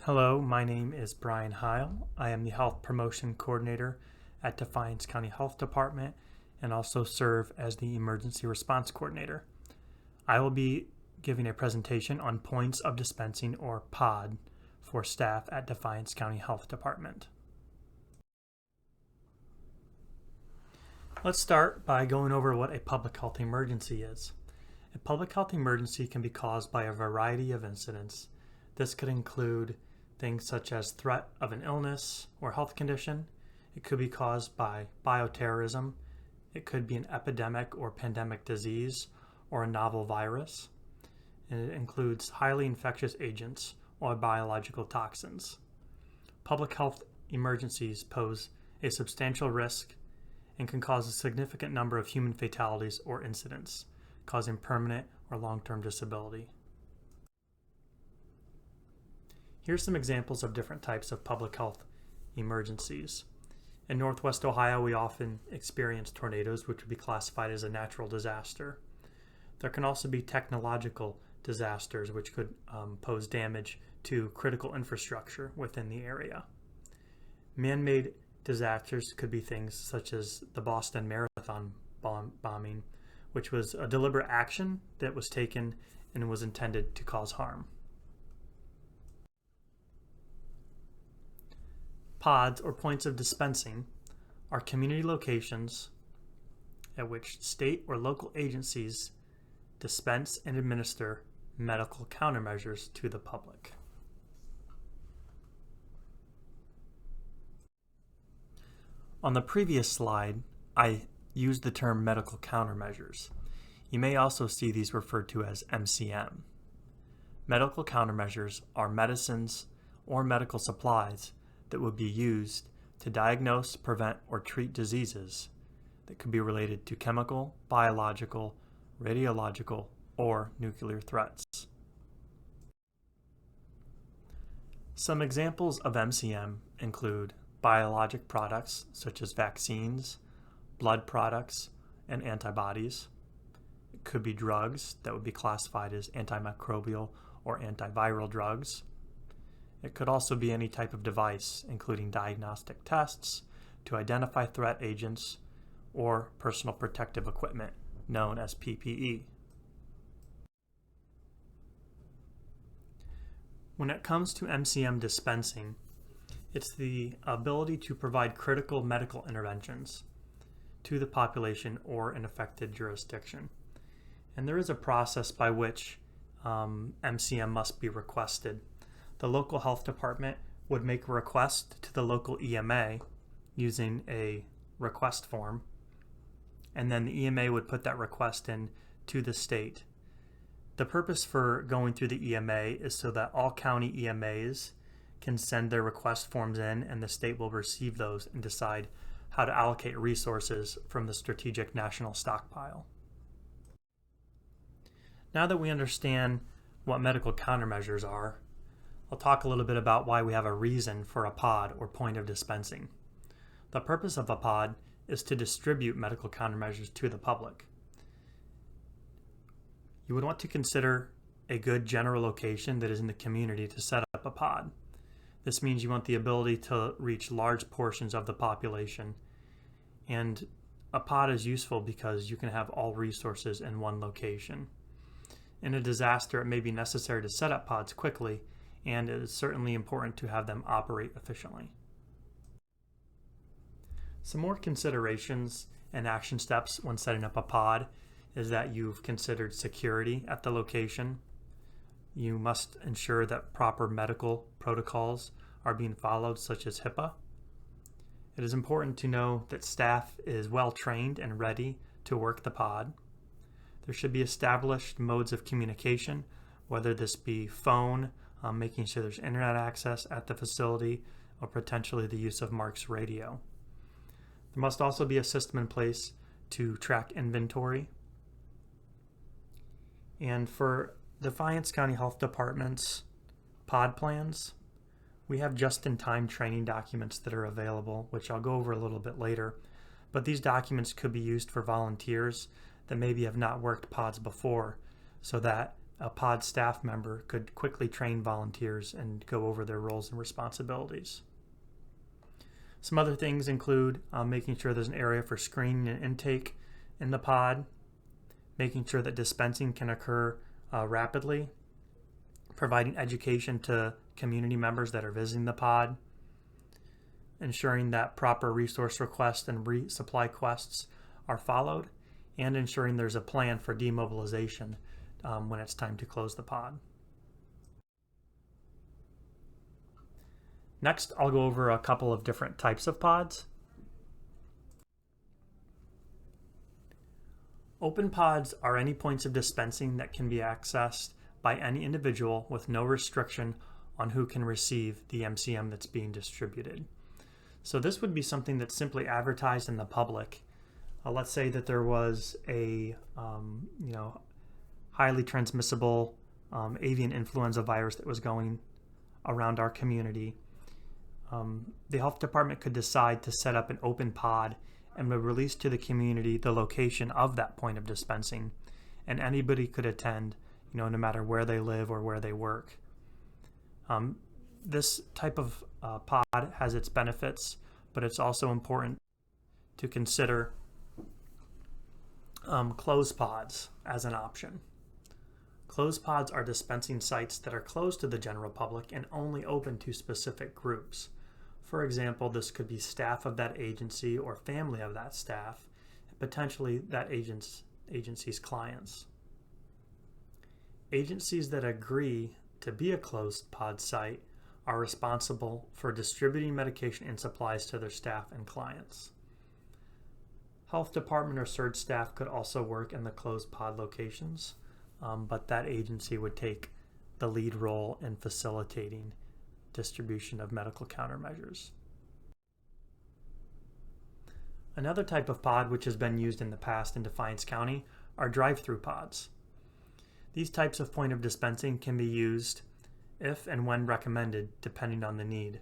Hello, my name is Brian Heil. I am the Health Promotion Coordinator at Defiance County Health Department and also serve as the Emergency Response Coordinator. I will be giving a presentation on Points of Dispensing, or POD, for staff at Defiance County Health Department. Let's start by going over what a public health emergency is. A public health emergency can be caused by a variety of incidents. This could include things such as threat of an illness or health condition. It could be caused by bioterrorism. It could be an epidemic or pandemic disease or a novel virus. And it includes highly infectious agents or biological toxins. Public health emergencies pose a substantial risk and can cause a significant number of human fatalities or incidents, causing permanent or long-term disability. Here's some examples of different types of public health emergencies. In Northwest Ohio, we often experience tornadoes, which would be classified as a natural disaster. There can also be technological disasters, which could pose damage to critical infrastructure within the area. Man-made disasters could be things such as the Boston Marathon bombing, which was a deliberate action that was taken and was intended to cause harm. PODs, or points of dispensing, are community locations at which state or local agencies dispense and administer medical countermeasures to the public. On the previous slide, I used the term medical countermeasures. You may also see these referred to as MCM. Medical countermeasures are medicines or medical supplies that would be used to diagnose, prevent, or treat diseases that could be related to chemical, biological, radiological, or nuclear threats. Some examples of MCM include biologic products such as vaccines, blood products, and antibodies. It could be drugs that would be classified as antimicrobial or antiviral drugs. It could also be any type of device, including diagnostic tests to identify threat agents or personal protective equipment, known as PPE. When it comes to MCM dispensing, it's the ability to provide critical medical interventions to the population or an affected jurisdiction. And there is a process by which MCM must be requested. The local health department would make a request to the local EMA using a request form, and then the EMA would put that request in to the state. The purpose for going through the EMA is so that all county EMAs can send their request forms in, and the state will receive those and decide how to allocate resources from the strategic national stockpile. Now that we understand what medical countermeasures are, I'll talk a little bit about why we have a reason for a POD, or point of dispensing. The purpose of a POD is to distribute medical countermeasures to the public. You would want to consider a good general location that is in the community to set up a POD. This means you want the ability to reach large portions of the population. And a POD is useful because you can have all resources in one location. In a disaster, it may be necessary to set up PODs quickly, and it is certainly important to have them operate efficiently. Some more considerations and action steps when setting up a POD is that you've considered security at the location. You must ensure that proper medical protocols are being followed, such as HIPAA. It is important to know that staff is well trained and ready to work the POD. There should be established modes of communication, whether this be phone, making sure there's internet access at the facility, or potentially the use of Mark's radio. There must also be a system in place to track inventory. And for Defiance County Health Department's POD plans, we have just-in-time training documents that are available, which I'll go over a little bit later. But these documents could be used for volunteers that maybe have not worked PODs before, so that a pod staff member could quickly train volunteers and go over their roles and responsibilities. Some other things include making sure there's an area for screening and intake in the pod, making sure that dispensing can occur rapidly, providing education to community members that are visiting the pod, ensuring that proper resource requests and resupply quests are followed, and ensuring there's a plan for demobilization when it's time to close the pod. Next, I'll go over a couple of different types of pods. Open pods are any points of dispensing that can be accessed by any individual with no restriction on who can receive the MCM that's being distributed. So this would be something that's simply advertised in the public. Let's say that there was a highly transmissible avian influenza virus that was going around our community. The health department could decide to set up an open pod and would release to the community the location of that point of dispensing, and anybody could attend, no matter where they live or where they work. This type of pod has its benefits, but it's also important to consider closed pods as an option. Closed pods are dispensing sites that are closed to the general public and only open to specific groups. For example, this could be staff of that agency or family of that staff, and potentially that agency's clients. Agencies that agree to be a closed pod site are responsible for distributing medication and supplies to their staff and clients. Health department or surge staff could also work in the closed pod locations, but that agency would take the lead role in facilitating distribution of medical countermeasures. Another type of pod which has been used in the past in Defiance County are drive-through pods. These types of point of dispensing can be used if and when recommended, depending on the need.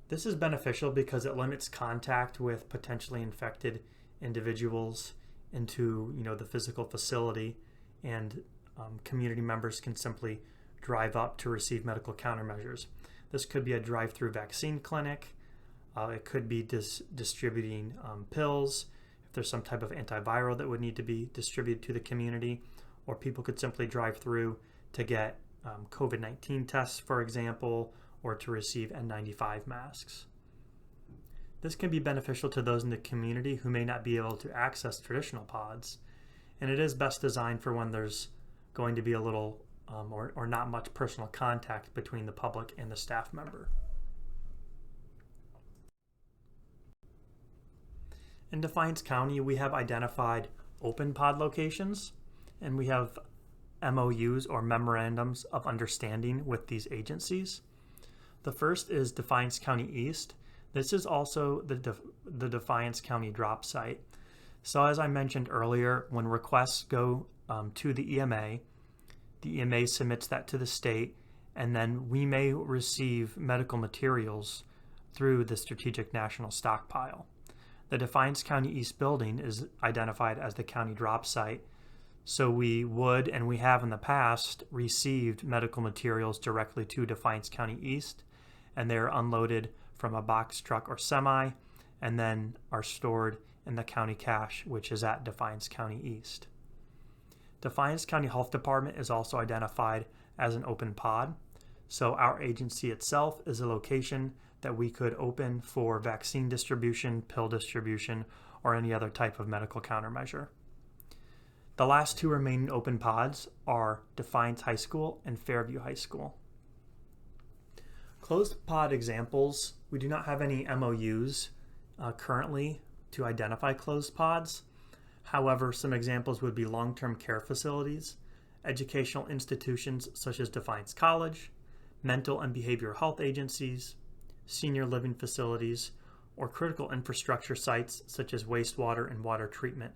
This is beneficial because it limits contact with potentially infected individuals into the physical facility, and community members can simply drive up to receive medical countermeasures. This could be a drive-through vaccine clinic. It could be distributing pills if there's some type of antiviral that would need to be distributed to the community, or people could simply drive through to get COVID-19 tests, for example, or to receive N95 masks. This can be beneficial to those in the community who may not be able to access traditional pods, and it is best designed for when there's going to be a little or not much personal contact between the public and the staff member. In Defiance County, we have identified open pod locations, and we have MOUs or memorandums of understanding with these agencies. The first is Defiance County East. This is also the Defiance County drop site. So as I mentioned earlier, when requests go to the EMA submits that to the state, and then we may receive medical materials through the Strategic National Stockpile. The Defiance County East building is identified as the county drop site, so we would, and we have in the past, received medical materials directly to Defiance County East, and they're unloaded from a box truck or semi, and then are stored in the county cache, which is at Defiance County East. Defiance County Health Department is also identified as an open pod, so our agency itself is a location that we could open for vaccine distribution, pill distribution, or any other type of medical countermeasure. The last two remaining open pods are Defiance High School and Fairview High School. Closed pod examples, we do not have any MOUs currently to identify closed pods. However, some examples would be long-term care facilities, educational institutions such as Defiance College, mental and behavioral health agencies, senior living facilities, or critical infrastructure sites such as wastewater and water treatment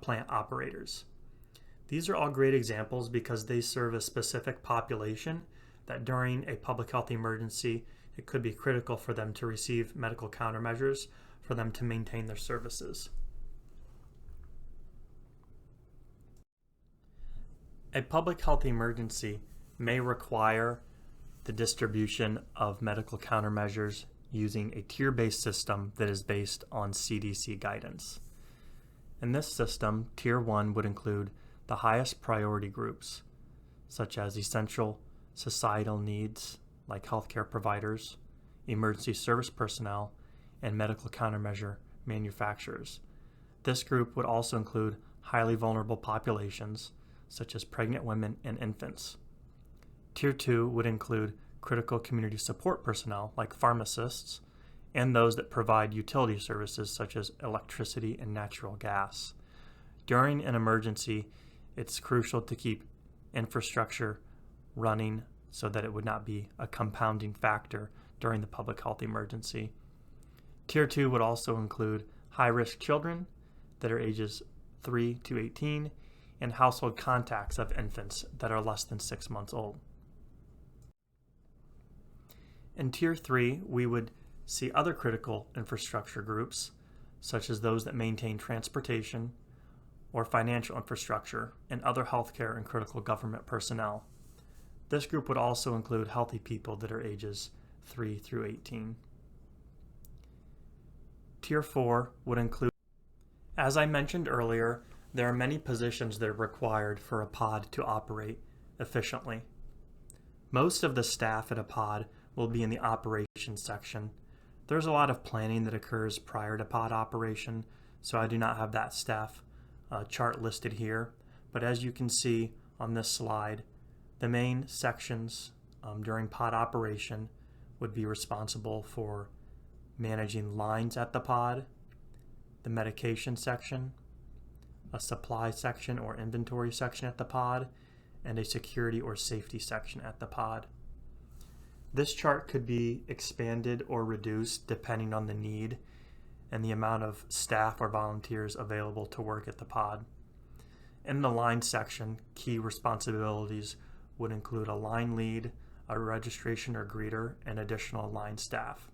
plant operators. These are all great examples because they serve a specific population that during a public health emergency, it could be critical for them to receive medical countermeasures for them to maintain their services. A public health emergency may require the distribution of medical countermeasures using a tier-based system that is based on CDC guidance. In this system, Tier 1 would include the highest priority groups, such as essential societal needs like healthcare providers, emergency service personnel, and medical countermeasure manufacturers. This group would also include highly vulnerable populations, such as pregnant women and infants. Tier 2 would include critical community support personnel like pharmacists, and those that provide utility services such as electricity and natural gas. During an emergency, it's crucial to keep infrastructure running so that it would not be a compounding factor during the public health emergency. Tier 2 would also include high-risk children that are ages 3 to 18 and household contacts of infants that are less than 6 months old. In Tier 3, we would see other critical infrastructure groups, such as those that maintain transportation or financial infrastructure and other healthcare and critical government personnel. This group would also include healthy people that are ages 3 through 18. Tier 4 would include, as I mentioned earlier, there are many positions that are required for a pod to operate efficiently. Most of the staff at a pod will be in the operations section. There's a lot of planning that occurs prior to pod operation, so I do not have that staff chart listed here. But as you can see on this slide, the main sections during pod operation would be responsible for managing lines at the pod, the medication section, a supply section or inventory section at the pod, and a security or safety section at the pod. This chart could be expanded or reduced depending on the need and the amount of staff or volunteers available to work at the pod. In the line section, key responsibilities would include a line lead, a registration or greeter, and additional line staff.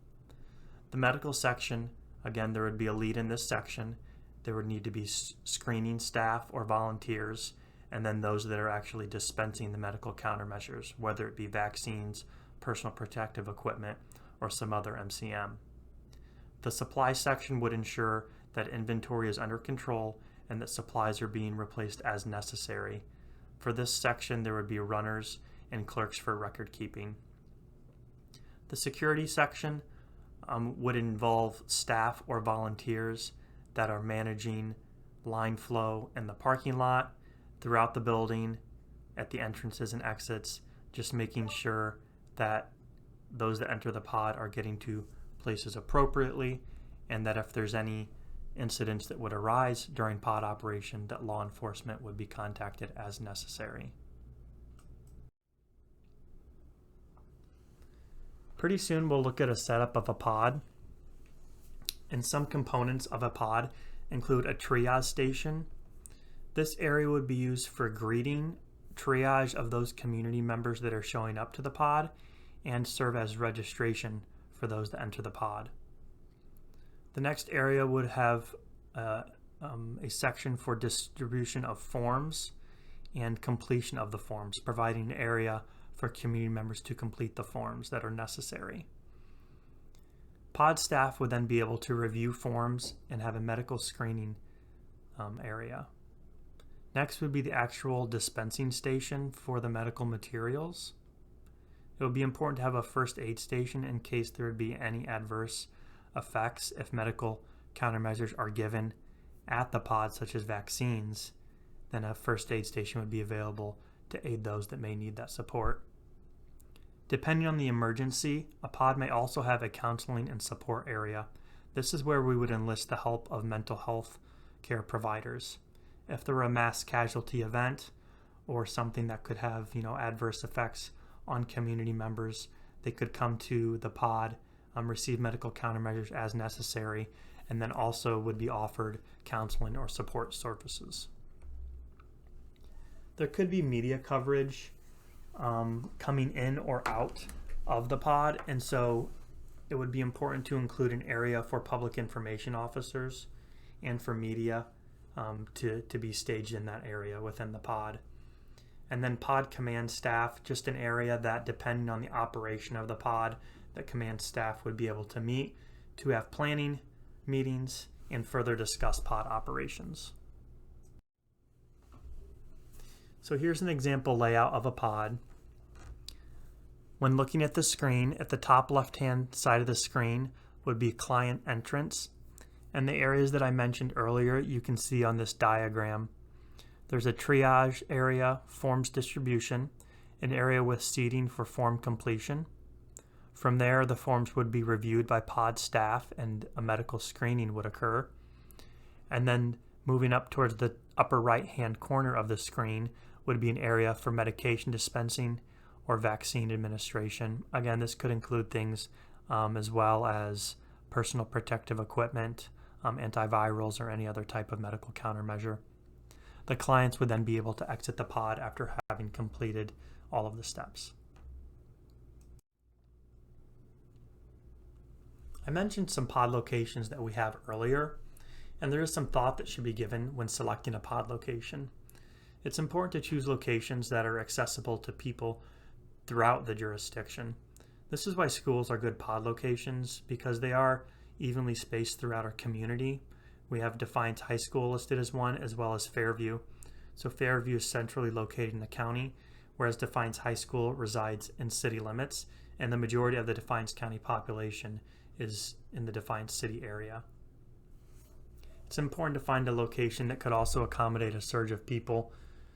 The medical section, again, there would be a lead in this section. There would need to be screening staff or volunteers, and then those that are actually dispensing the medical countermeasures, whether it be vaccines, personal protective equipment, or some other MCM. The supply section would ensure that inventory is under control and that supplies are being replaced as necessary. For this section, there would be runners and clerks for record keeping. The security section would involve staff or volunteers that are managing line flow in the parking lot, throughout the building, at the entrances and exits, just making sure that those that enter the pod are getting to places appropriately, and that if there's any incidents that would arise during pod operation, that law enforcement would be contacted as necessary. Pretty soon we'll look at a setup of a pod, and some components of a pod include a triage station. This area would be used for greeting, triage of those community members that are showing up to the pod, and serve as registration for those that enter the pod. The next area would have a section for distribution of forms and completion of the forms, providing an area for community members to complete the forms that are necessary. Pod staff would then be able to review forms and have a medical screening area. Next would be the actual dispensing station for the medical materials. It would be important to have a first aid station in case there would be any adverse effects if medical countermeasures are given at the pod, such as vaccines. Then a first aid station would be available to aid those that may need that support. Depending on the emergency, a pod may also have a counseling and support area. This is where we would enlist the help of mental health care providers. If there were a mass casualty event or something that could have, adverse effects on community members, they could come to the pod, receive medical countermeasures as necessary, and then also would be offered counseling or support services. There could be media coverage coming in or out of the pod, and so it would be important to include an area for public information officers and for media to be staged in that area within the pod. And then pod command staff, just an area that, depending on the operation of the pod, that command staff would be able to meet to have planning meetings and further discuss pod operations. So here's an example layout of a pod. When looking at the screen, at the top left-hand side of the screen would be client entrance. And the areas that I mentioned earlier, you can see on this diagram. There's a triage area, forms distribution, an area with seating for form completion. From there, the forms would be reviewed by pod staff and a medical screening would occur. And then moving up towards the upper right-hand corner of the screen would be an area for medication dispensing or vaccine administration. Again, this could include things as well as personal protective equipment, antivirals, or any other type of medical countermeasure. The clients would then be able to exit the pod after having completed all of the steps. I mentioned some pod locations that we have earlier, and there is some thought that should be given when selecting a pod location. It's important to choose locations that are accessible to people throughout the jurisdiction. This is why schools are good pod locations, because they are evenly spaced throughout our community. We have Defiance High School listed as one, as well as Fairview. So Fairview is centrally located in the county, whereas Defiance High School resides in city limits, and the majority of the Defiance County population is in the Defiance City area. It's important to find a location that could also accommodate a surge of people.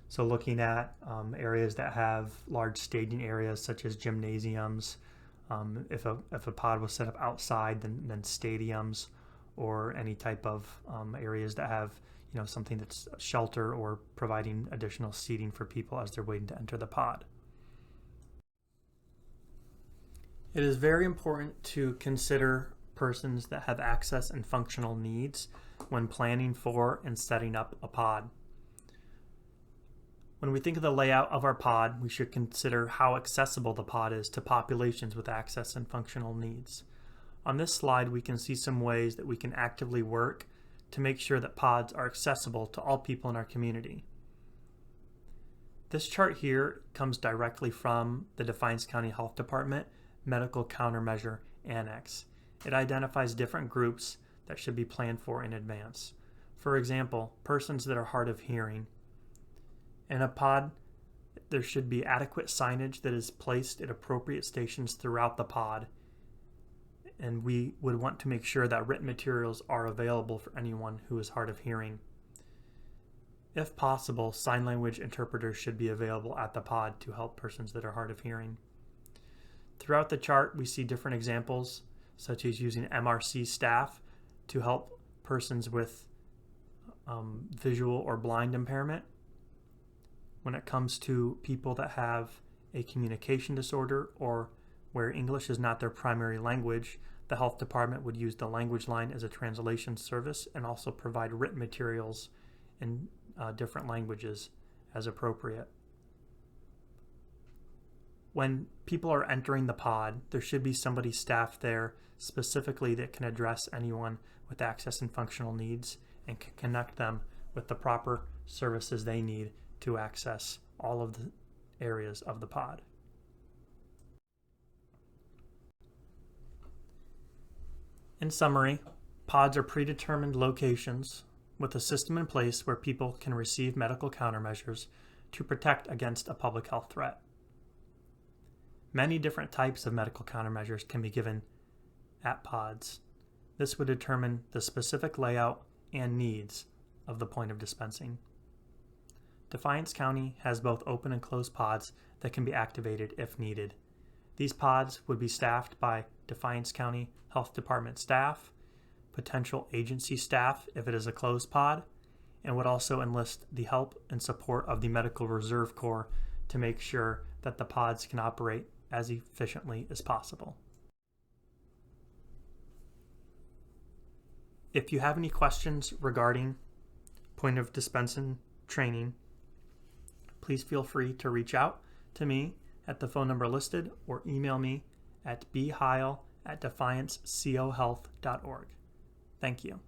So looking at areas that have large staging areas such as gymnasiums, if a pod was set up outside, then stadiums, or any type of areas that have something that's shelter or providing additional seating for people as they're waiting to enter the pod. It is very important to consider persons that have access and functional needs when planning for and setting up a pod. When we think of the layout of our pod, we should consider how accessible the pod is to populations with access and functional needs. On this slide, we can see some ways that we can actively work to make sure that pods are accessible to all people in our community. This chart here comes directly from the Defiance County Health Department Medical Countermeasure Annex. It identifies different groups that should be planned for in advance. For example, persons that are hard of hearing. In a pod, there should be adequate signage that is placed at appropriate stations throughout the pod, and we would want to make sure that written materials are available for anyone who is hard of hearing. If possible, sign language interpreters should be available at the pod to help persons that are hard of hearing. Throughout the chart, we see different examples, such as using MRC staff to help persons with visual or blind impairment. When it comes to people that have a communication disorder or where English is not their primary language, the health department would use the language line as a translation service and also provide written materials in different languages as appropriate. When people are entering the pod, there should be somebody staffed there specifically that can address anyone with access and functional needs and can connect them with the proper services they need to access all of the areas of the pod. In summary, pods are predetermined locations with a system in place where people can receive medical countermeasures to protect against a public health threat. Many different types of medical countermeasures can be given at pods. This would determine the specific layout and needs of the point of dispensing. Defiance County has both open and closed pods that can be activated if needed. These pods would be staffed by Defiance County Health Department staff, potential agency staff if it is a closed pod, and would also enlist the help and support of the Medical Reserve Corps to make sure that the pods can operate as efficiently as possible. If you have any questions regarding point of dispensing training, please feel free to reach out to me at the phone number listed or email me at bheil@defiancecohealth.org. Thank you.